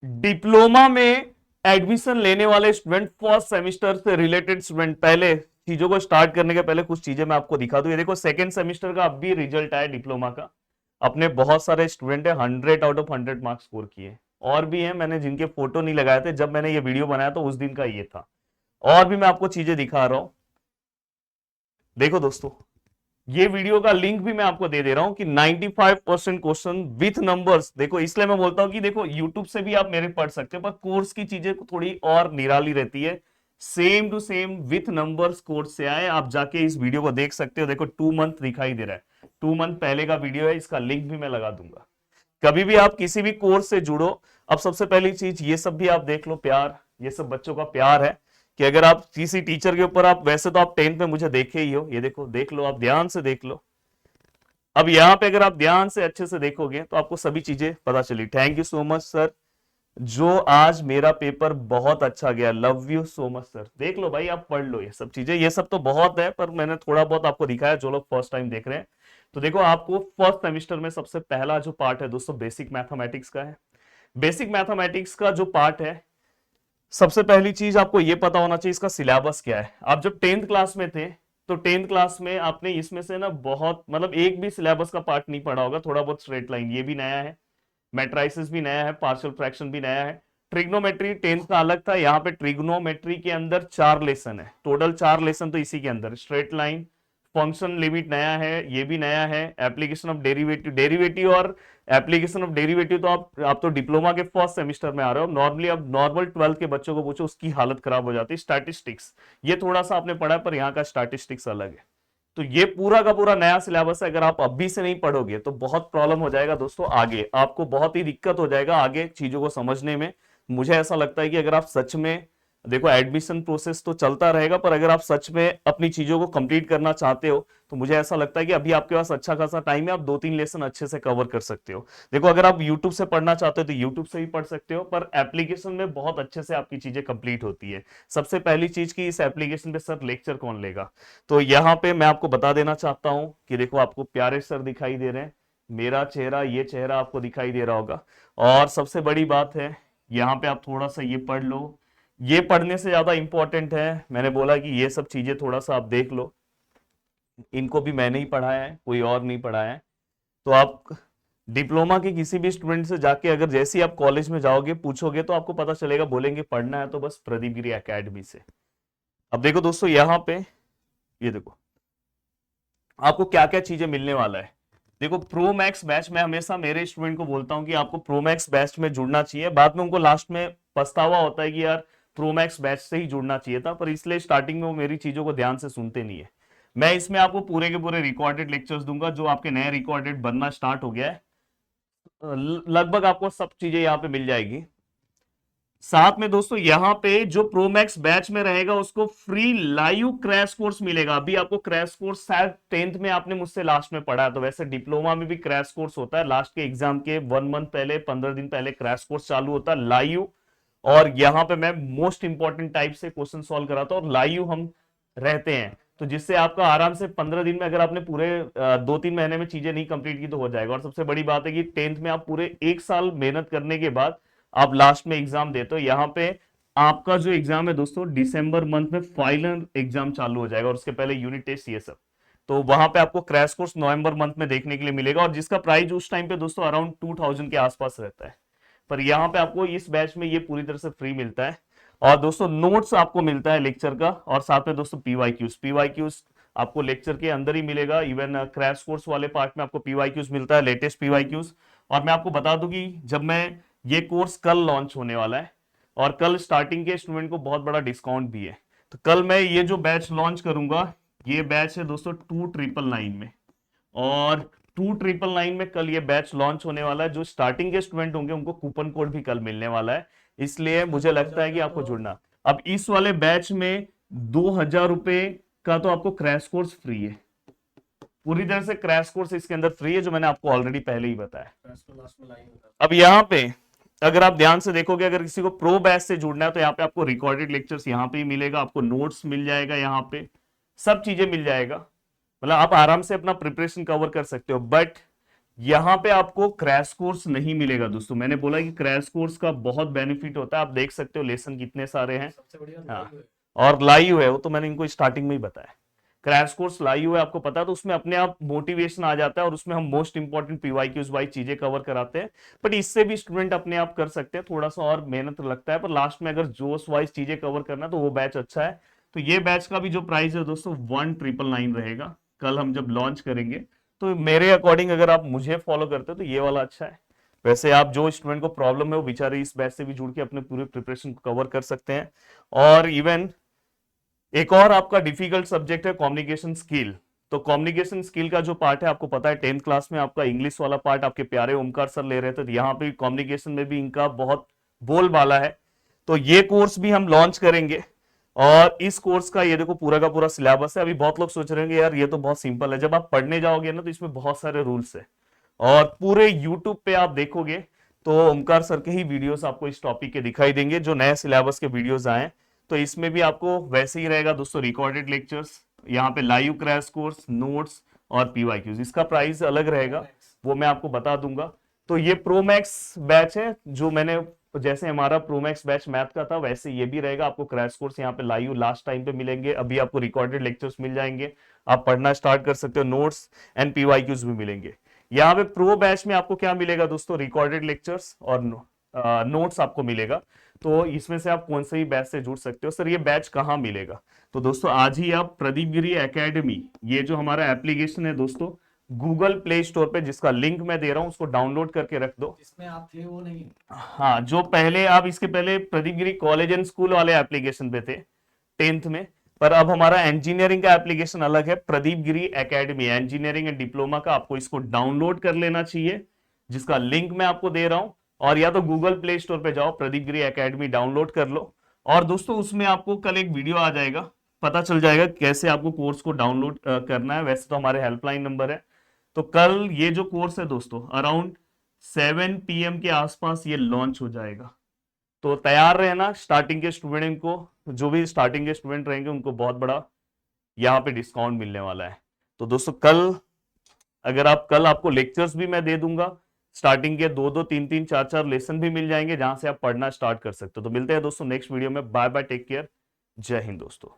Diploma में admission लेने वाले स्टूडेंट, फर्स्ट सेमेस्टर से रिलेटेड स्टूडेंट, पहले चीजों को स्टार्ट करने के पहले कुछ चीजें मैं आपको दिखा दूं। ये देखो सेकंड सेमेस्टर का अब भी रिजल्ट आया डिप्लोमा का। अपने बहुत सारे स्टूडेंट है 100 आउट ऑफ 100 मार्क्स स्कोर किए। और भी हैं मैंने जिनके फोटो नहीं लगाए थे, जब मैंने ये वीडियो बनाया तो उस दिन का ये था। और भी मैं आपको चीजें दिखा रहा हूं। देखो दोस्तों, ये वीडियो का लिंक भी मैं आपको दे दे रहा हूं कि 95% क्वेश्चन विथ नंबर्स। देखो इसलिए मैं बोलता हूं कि देखो यूट्यूब से भी आप मेरे पढ़ सकते हो, पर कोर्स की चीजें थोड़ी और निराली रहती है। Same to same with numbers course से आए, आप जाके इस वीडियो को देख सकते हो। देखो 2 मंथ दिखाई दे रहा है, 2 मंथ पहले का वीडियो है, इसका लिंक भी मैं लगा दूंगा। कभी भी आप किसी भी कोर्स से जुड़ो। अब सबसे पहली चीज ये सब भी आप देख लो, प्यार, ये सब बच्चों का प्यार है कि अगर आप किसी टीचर के ऊपर, आप वैसे तो आप 10th में मुझे देखे ही हो, ये देखो देख लो, आप ध्यान से देख लो। अब यहाँ पे अगर आप ध्यान से अच्छे से देखोगे तो आपको सभी चीजें पता चली। Thank you so much sir, जो आज मेरा पेपर बहुत अच्छा गया, love you so much sir. देख लो भाई, आप पढ़ लो ये सब चीजें, ये सब तो बहुत है, पर मैंने थोड़ा बहुत आपको दिखाया जो लोग फर्स्ट टाइम देख रहे हैं। तो देखो आपको फर्स्ट सेमेस्टर में सबसे पहला जो पार्ट है दोस्तों, बेसिक मैथमेटिक्स का है। बेसिक मैथमेटिक्स का जो पार्ट है, सबसे पहली चीज आपको यह पता होना चाहिए इसका सिलेबस क्या है। आप जब 10th क्लास में थे तो 10th क्लास में आपने इसमें से ना बहुत, मतलब एक भी सिलेबस का पार्ट नहीं पढ़ा होगा। थोड़ा बहुत स्ट्रेट लाइन ये भी नया है, मैट्राइसिस भी नया है, पार्शियल फ्रैक्शन भी नया है। ट्रिग्नोमेट्री 10th का अलग था, यहाँ पे ट्रिग्नोमेट्री के अंदर 4 लेसन है, टोटल 4 लेसन तो इसी के अंदर। स्ट्रेट लाइन, फंक्शन लिमिट नया है, ये भी नया है। एप्लीकेशन ऑफ डेरिवेटिव, डेरिवेटिव और एप्लीकेशन ऑफ डेरिवेटिव तो आप तो डिप्लोमा के फर्स्ट सेमेस्टर में आ रहे हो। नॉर्मली अब नॉर्मल 12th के बच्चों को पूछो, उसकी हालत खराब हो जाती है। स्टैटिस्टिक्स ये थोड़ा सा आपने पढ़ा है, पर यहाँ का स्टैटिस्टिक्स अलग है। तो ये पूरा का पूरा नया सिलेबस है। अगर आप अभी से नहीं पढ़ोगे तो बहुत प्रॉब्लम हो जाएगा दोस्तों, आगे आपको बहुत ही दिक्कत हो जाएगा आगे चीजों को समझने में। मुझे ऐसा लगता है कि अगर आप सच में, देखो एडमिशन प्रोसेस तो चलता रहेगा, पर अगर आप सच में अपनी चीजों को कंप्लीट करना चाहते हो तो मुझे ऐसा लगता है कि अभी आपके पास अच्छा खासा टाइम है, आप 2-3 लेसन अच्छे से कवर कर सकते हो। देखो अगर आप यूट्यूब से पढ़ना चाहते हो तो यूट्यूब से भी पढ़ सकते हो, पर एप्लीकेशन में बहुत अच्छे से आपकी चीजें कंप्लीट होती है। सबसे पहली चीज की, इस एप्लीकेशन पे सर लेक्चर कौन लेगा, तो यहाँ पे मैं आपको बता देना चाहता हूं कि देखो आपको प्यारे सर दिखाई दे रहे हैं, मेरा चेहरा, ये चेहरा आपको दिखाई दे रहा होगा। और सबसे बड़ी बात है, यहाँ पे आप थोड़ा सा ये पढ़ लो। ये पढ़ने से ज्यादा इंपॉर्टेंट है, मैंने बोला कि ये सब चीजें थोड़ा सा आप देख लो। इनको भी मैंने ही पढ़ाया है, कोई और नहीं पढ़ाया है। तो आप डिप्लोमा के किसी भी स्टूडेंट से जाके अगर जैसे ही आप कॉलेज में जाओगे पूछोगे तो आपको पता चलेगा, बोलेंगे पढ़ना है तो बस प्रदीप गिरी एकेडमी से। अब देखो दोस्तों, यहाँ पे ये देखो आपको क्या क्या चीजें मिलने वाला है। देखो प्रो मैक्स बैच, मैं हमेशा मेरे स्टूडेंट को बोलता हूं कि आपको प्रो मैक्स बैच में जुड़ना चाहिए। बाद में उनको लास्ट में पछतावा होता है कि यार प्रो मैक्स बैच से ही जुड़ना चाहिए था, पर इसलिए स्टार्टिंग में वो मेरी चीजों को ध्यान से सुनते नहीं है। मैं इसमें आपको पूरे के पूरे रिकॉर्डेड लेक्चर्स दूंगा, जो आपके नए रिकॉर्डेड बनना स्टार्ट हो गया है। लगभग आपको सब चीजें यहाँ पे मिल जाएगी। साथ में दोस्तों यहाँ पे जो प्रोमैक्स बैच में रहेगा उसको फ्री लाइव क्रैश कोर्स मिलेगा। अभी आपको क्रैश कोर्स शायद 10th में आपने मुझसे लास्ट में पढ़ा है, तो वैसे डिप्लोमा में भी क्रैश कोर्स होता है। लास्ट के एग्जाम के 1 मंथ पहले, 15 दिन पहले क्रैश कोर्स चालू होता है लाइव। और यहाँ पे मैं मोस्ट इंपॉर्टेंट टाइप से क्वेश्चन सॉल्व कराता हूँ और लाइव हम रहते हैं, तो जिससे आपका आराम से 15 दिन में, अगर आपने पूरे 2-3 महीने में चीजें नहीं कंप्लीट की तो हो जाएगा। और सबसे बड़ी बात है कि 10th में आप पूरे 1 साल मेहनत करने के बाद आप लास्ट में एग्जाम देते हो। यहाँ पे आपका जो एग्जाम है दोस्तों, दिसंबर मंथ में फाइनल एग्जाम चालू हो जाएगा और उसके पहले यूनिट टेस्ट, ये सब। तो वहां पे आपको क्रैश कोर्स नवंबर मंथ में देखने के लिए मिलेगा, और जिसका प्राइस उस टाइम पे दोस्तों अराउंड 2000 के आसपास रहता है। पर यहाँ पे आपको इस बैच में ये पूरी तरह से फ्री मिलता है। और दोस्तों नोट्स आपको मिलता है लेक्चर का, और साथ में दोस्तों पीवाईक्यूज आपको लेक्चर के अंदर ही मिलेगा। इवन क्रैश कोर्स वाले पार्ट में आपको पीवाईक्यूज मिलता है, लेटेस्ट पीवाईक्यूज। और मैं आपको बता दूं कि जब मैं, ये कोर्स कल लॉन्च होने वाला है और कल स्टार्टिंग के स्टूडेंट को बहुत बड़ा डिस्काउंट भी है। तो कल मैं ये जो बैच लॉन्च करूंगा, ये बैच है दोस्तों 2999 में। और 2999 में कल ये बैच लॉन्च होने वाला है। जो स्टार्टिंग के स्टूडेंट होंगे उनको कूपन कोड भी कल मिलने वाला है, इसलिए मुझे लगता है कि आपको जुड़ना। अब इस वाले बैच में 2000 रुपए का तो आपको क्रैश कोर्स फ्री है, पूरी तरह से क्रैश कोर्स इसके अंदर फ्री है, जो मैंने आपको ऑलरेडी पहले ही बताया। अब यहाँ पे अगर आप ध्यान से देखोगे, अगर किसी को प्रो बैच से जुड़ना है तो यहाँ पे आपको रिकॉर्डेड लेक्चर्स यहाँ पे ही मिलेगा, आपको नोट्स मिल जाएगा, यहाँ पे सब चीजें मिल जाएगा। मतलब आप आराम से अपना प्रिपरेशन कवर कर सकते हो। बट यहाँ पे आपको क्रैश कोर्स नहीं मिलेगा दोस्तों। मैंने बोला कि क्रैश कोर्स का बहुत बेनिफिट होता है, आप देख सकते हो लेसन कितने सारे हैं। सबसे बढ़िया हाँ, लाइव है। और लाइव है, वो तो मैंने इनको स्टार्टिंग में ही बताया। क्रैश कोर्स लाइव है, आपको पता है, तो उसमें अपने आप मोटिवेशन आ जाता है और उसमें हम मोस्ट इंपॉर्टेंट पीवाईक्यूज वाई चीजें कवर कराते हैं। बट इससे भी स्टूडेंट अपने आप कर सकते हैं, थोड़ा सा और मेहनत लगता है, पर लास्ट में अगर जोश वाइज चीजें कवर करना तो वो बैच अच्छा है। तो ये बैच का भी जो प्राइस है दोस्तों 1999 रहेगा, कल हम जब लॉन्च करेंगे। तो मेरे अकॉर्डिंग अगर आप मुझे फॉलो करते हो तो ये वाला अच्छा है। वैसे आप जो स्टूडेंट को प्रॉब्लम है वो बेचारे इस बैच से भी जुड़ के अपने पूरे प्रिपरेशन को कवर कर सकते हैं। और इवन एक और आपका डिफिकल्ट सब्जेक्ट है कम्युनिकेशन स्किल। तो कम्युनिकेशन स्किल का जो पार्ट है, आपको पता है 10th क्लास में आपका इंग्लिश वाला पार्ट आपके प्यारे ओमकार सर ले रहे थे, तो यहाँ पे कम्युनिकेशन में भी इनका बहुत बोलबाला है। तो ये कोर्स भी हम लॉन्च करेंगे। और इस कोर्स का ये देखो पूरा का पूरा सिलेबस है। अभी बहुत लोग सोच रहे हैं यार ये तो बहुत सिंपल है, जब आप पढ़ने जाओगे ना तो इसमें बहुत सारे रूल्स है। और पूरे यूट्यूब पे आप देखोगे तो ओमकार सर के ही वीडियोस आपको इस टॉपिक के दिखाई देंगे, जो नए सिलेबस के वीडियोस आए। तो इसमें भी आपको वैसे ही रहेगा दोस्तों, रिकॉर्डेड लेक्चर्स, यहाँ पे लाइव क्रैश कोर्स, नोट्स और पीवाईक्यूज। इसका प्राइस अलग रहेगा, वो मैं आपको बता दूंगा। तो ये प्रोमैक्स बैच है, जो मैंने जैसे हमारा प्रोमैक्स बैच मैथ का था वैसे ये भी रहेगा। आपको क्रैश कोर्स यहाँ पे लाइव लास्ट टाइम पे मिलेंगे, अभी आपको रिकॉर्डेड लेक्चर्स मिल जाएंगे, आप पढ़ना स्टार्ट कर सकते हो, नोट्स एंड पीवाईक्यूज भी मिलेंगे। यहाँ पे प्रो बैच में आपको क्या मिलेगा दोस्तों, रिकॉर्डेड लेक्चर्स और नोट्स आपको मिलेगा। तो इसमें से आप कौन से ही बैच से जुड़ सकते हो। सर ये बैच कहाँ मिलेगा, तो दोस्तों आज ही आप प्रदीप गिरी एकेडमी, ये जो हमारा एप्लीकेशन है दोस्तों, गूगल प्ले स्टोर पे, जिसका लिंक मैं दे रहा हूं उसको डाउनलोड करके रख दो। जिसमें आप थे वो नहीं। हाँ, जो पहले आप इसके पहले प्रदीप गिरी कॉलेज एंड स्कूल वाले एप्लीकेशन पे थे 10th में, पर अब हमारा इंजीनियरिंग का एप्लीकेशन अलग है, प्रदीप गिरी एकेडमी इंजीनियरिंग एंड डिप्लोमा का। आपको इसको डाउनलोड कर लेना चाहिए, जिसका लिंक मैं आपको दे रहा हूं। और या तो गूगल प्ले स्टोर पे जाओ, प्रदीप गिरी एकेडमी डाउनलोड कर लो। और दोस्तों उसमें आपको कल एक वीडियो आ जाएगा, पता चल जाएगा कैसे आपको कोर्स को डाउनलोड करना है। वैसे तो हमारे हेल्पलाइन नंबर है। तो कल ये जो कोर्स है दोस्तों अराउंड 7 PM के आसपास ये लॉन्च हो जाएगा। तो तैयार रहना। स्टार्टिंग के स्टूडेंट को, जो भी स्टार्टिंग के स्टूडेंट रहेंगे उनको बहुत बड़ा यहाँ पे डिस्काउंट मिलने वाला है। तो दोस्तों कल, अगर आप कल, आपको लेक्चर्स भी मैं दे दूंगा, स्टार्टिंग के 2-2 3-3 4-4 लेसन भी मिल जाएंगे, जहां से आप पढ़ना स्टार्ट कर सकते हो। तो मिलते हैं दोस्तों नेक्स्ट वीडियो में। बाय बाय, टेक केयर, जय हिंद दोस्तों।